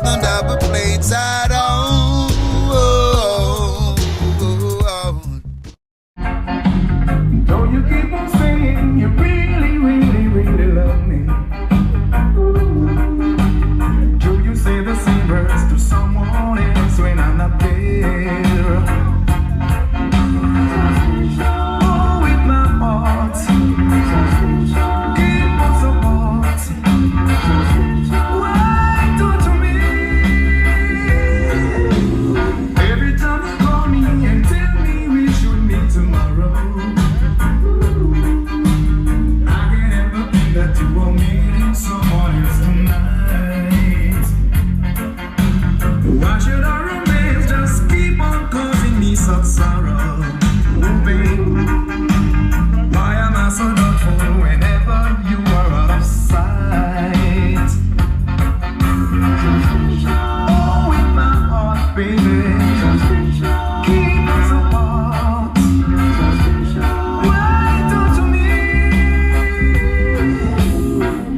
them double plates out on. Though you keep on saying you really, really, really love me, do you say the same words to someone else when I'm not there? Oh, with my heart, keep on support. Why don't you me? Every time you call me and tell me we should meet tomorrow, that you were meeting someone else tonight. Why should our romance just keep on causing me such sorrow? Oh, babe, why am I so doubtful whenever you are out of sight? Oh, with my heart, baby, keep us apart. Why don't you mean?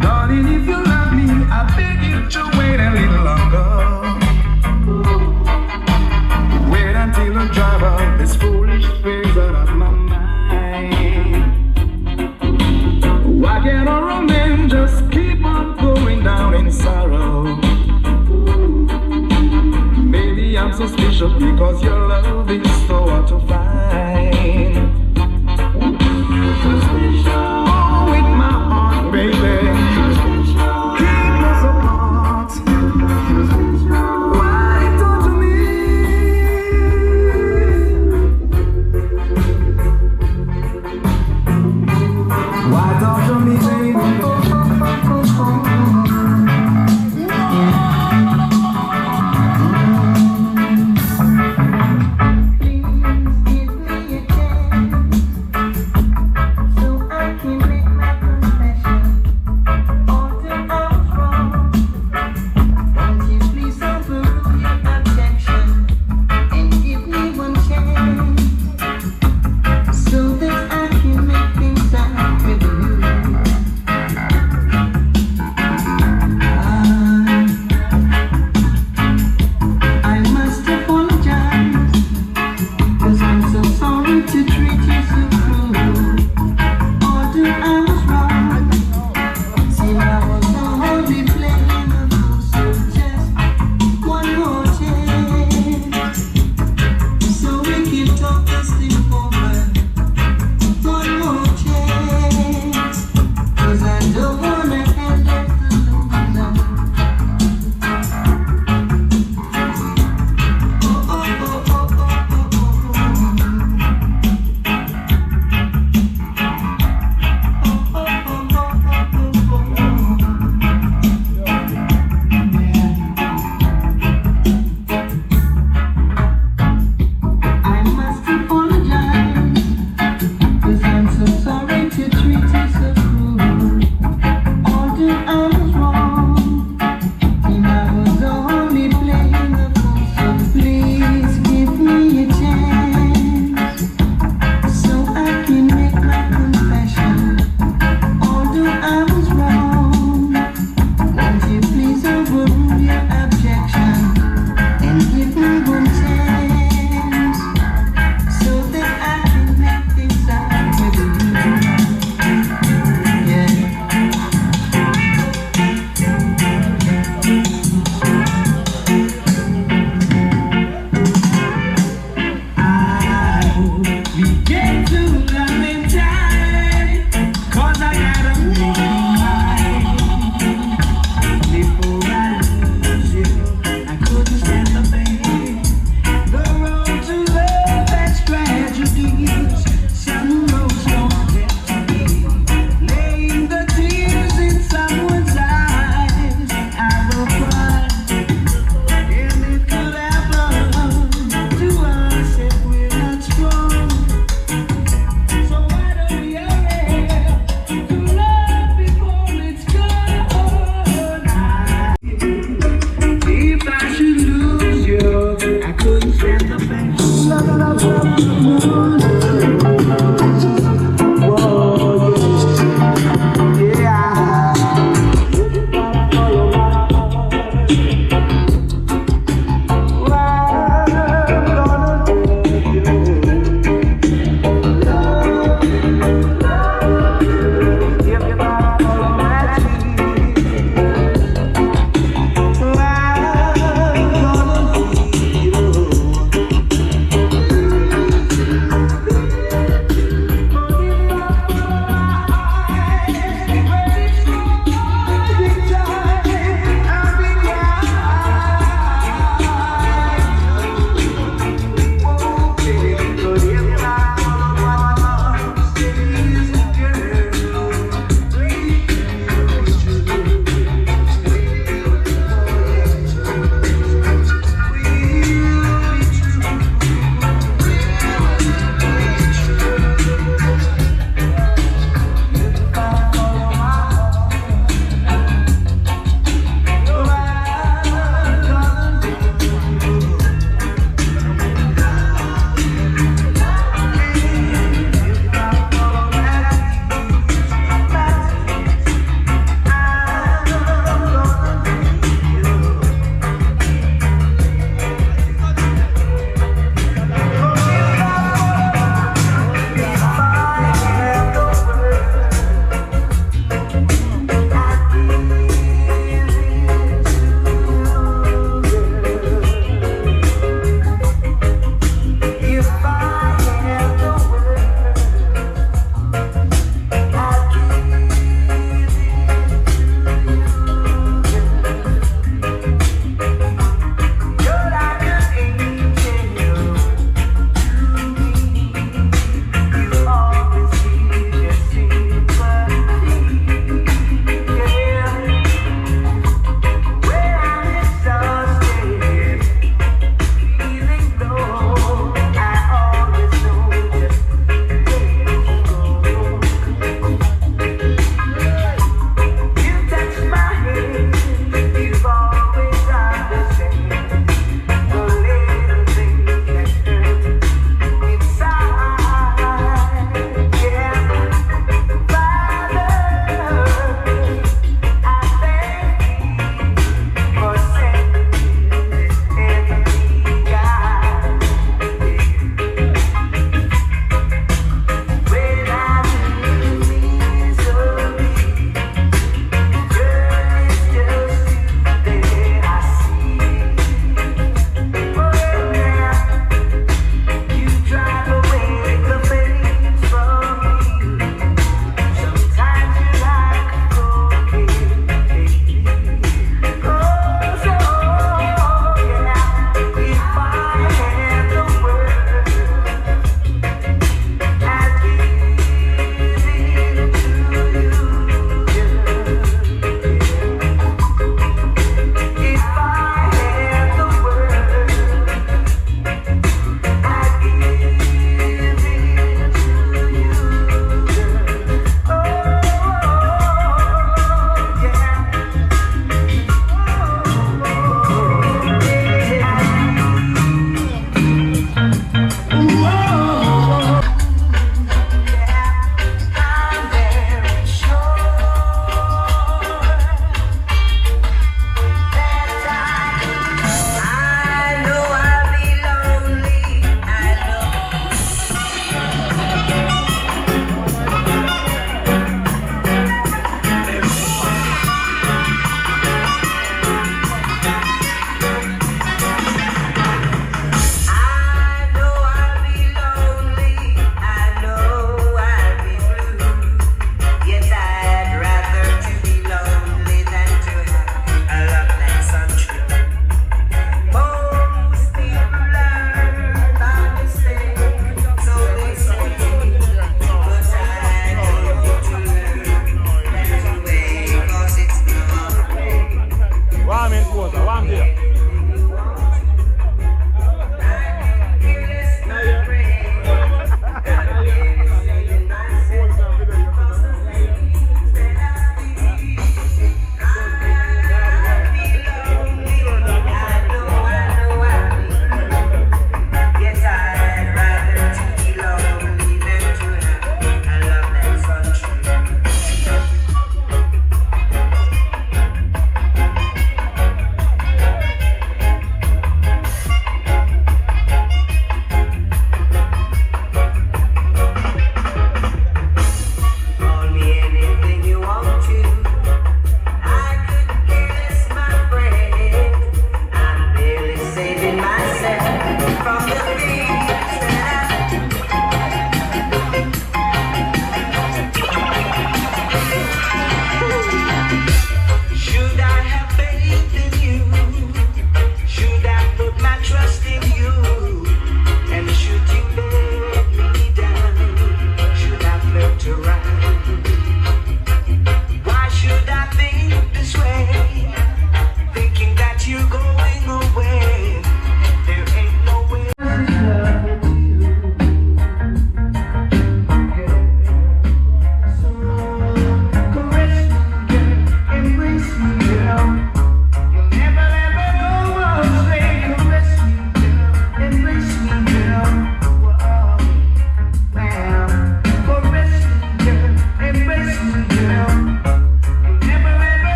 Darling, if you love me, I beg you to wait a little longer. Wait until I drive out this foolish phase out of my mind. Why can't our romance just keep on going down in sorrow? Maybe I'm suspicious because your love is so hard to find. Oh, with my heart, baby, keep us apart. Why don't you mean? Why don't you mean, baby?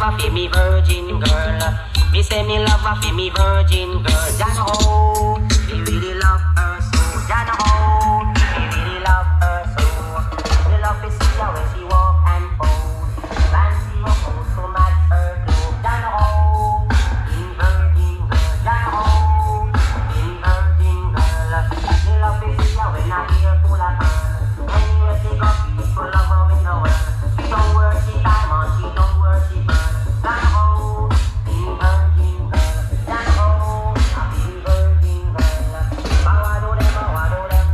a fi me virgin girl. Me say me love a fi me virgin girl. Jah know, me really love her so. Jah know, me really love her so. Me love to see her when she walk and pose. Fancy her pose so mad her too. Jah know, me virgin girl. Jah know, me virgin girl. Me love to see her when I hear full of her. Anywhere she go, people love her in the world. She don't worship diamond, she don't worship her. Jah know, me virgin girl. Jah know, I be virgin girl. Bow do them, bow do them.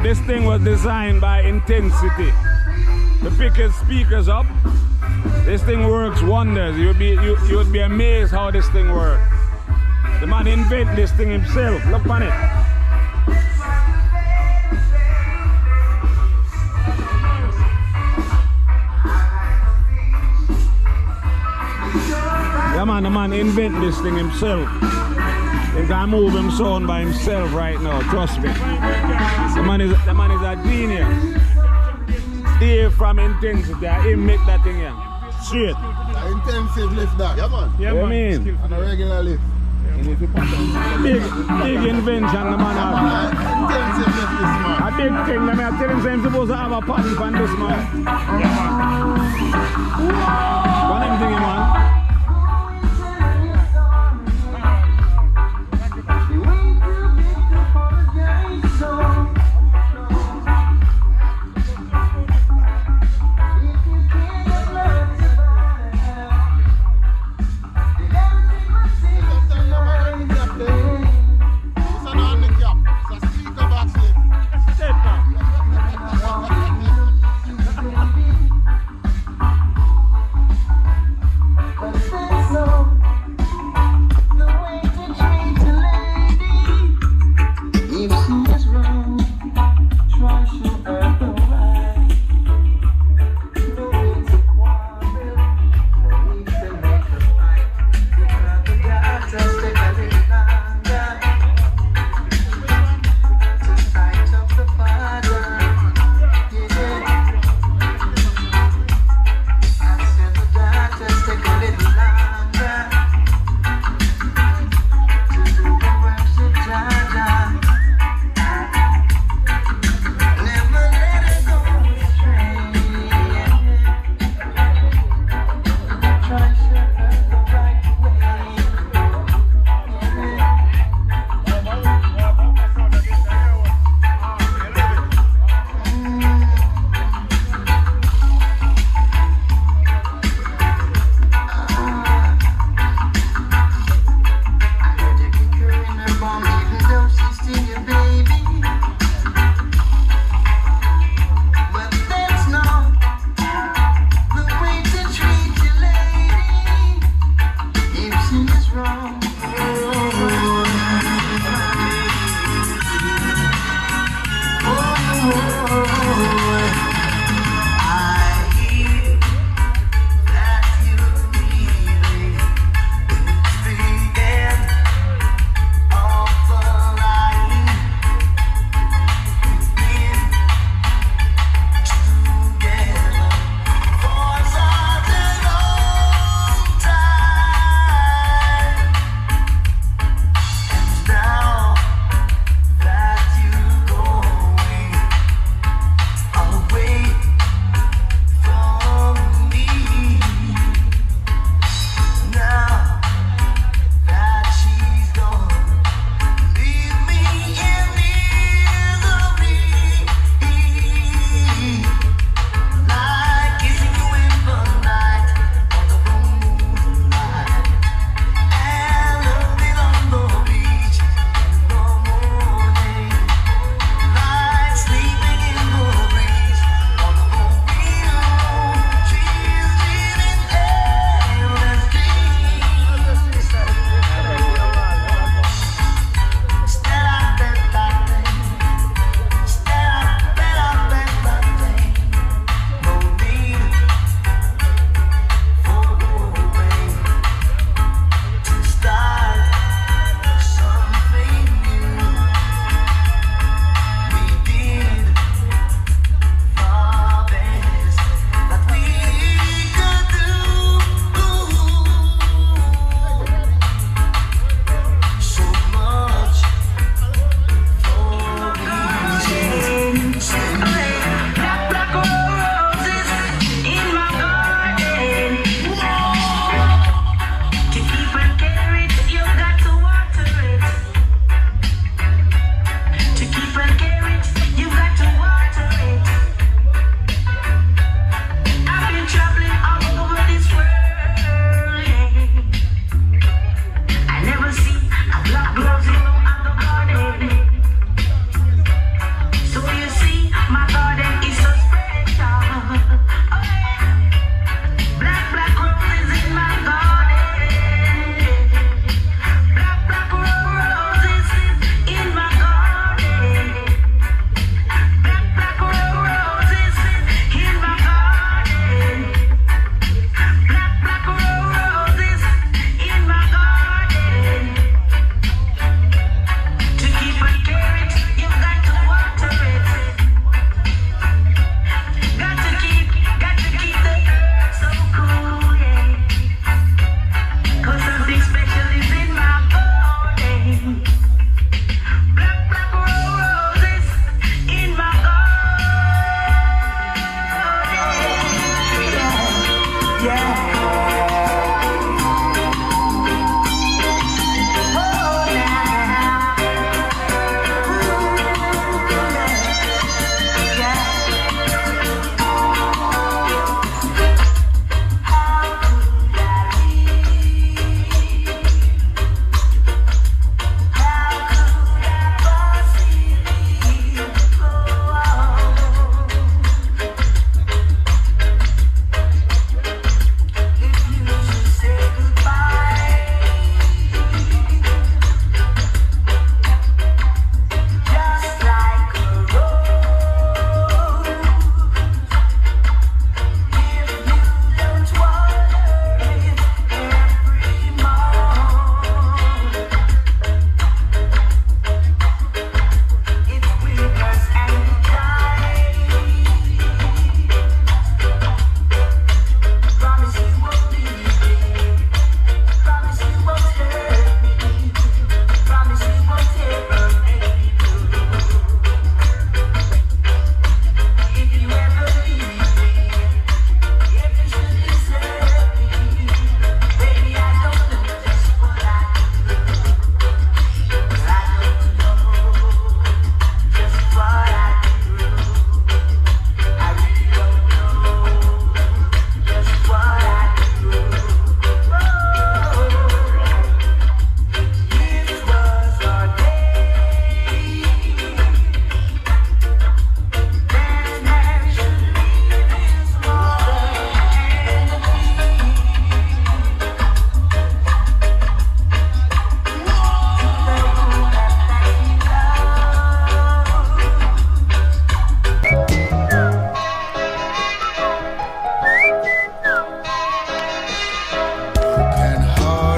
This thing was designed by Intensity to pick his speakers up. This thing works wonders. You would be amazed how this thing works. The man invented this thing himself. Look on it. Yeah man, the man invented this thing himself. He can move him sound by himself right now, trust me. The man is a genius. Dave from Intensity, he make that thing here. Straight. Intensive lift that. Yeah man. Yeah, man. Mean? And a regular lift. Big invention the man has. Intensive lift this man. A big thing, I tell him he's supposed to have a patent on this man. What him thinking, man?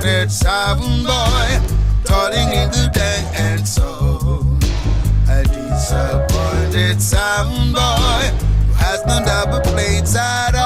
disappointed sound boy, calling in the dance soul. A disappointed sound boy who has no double plates at all.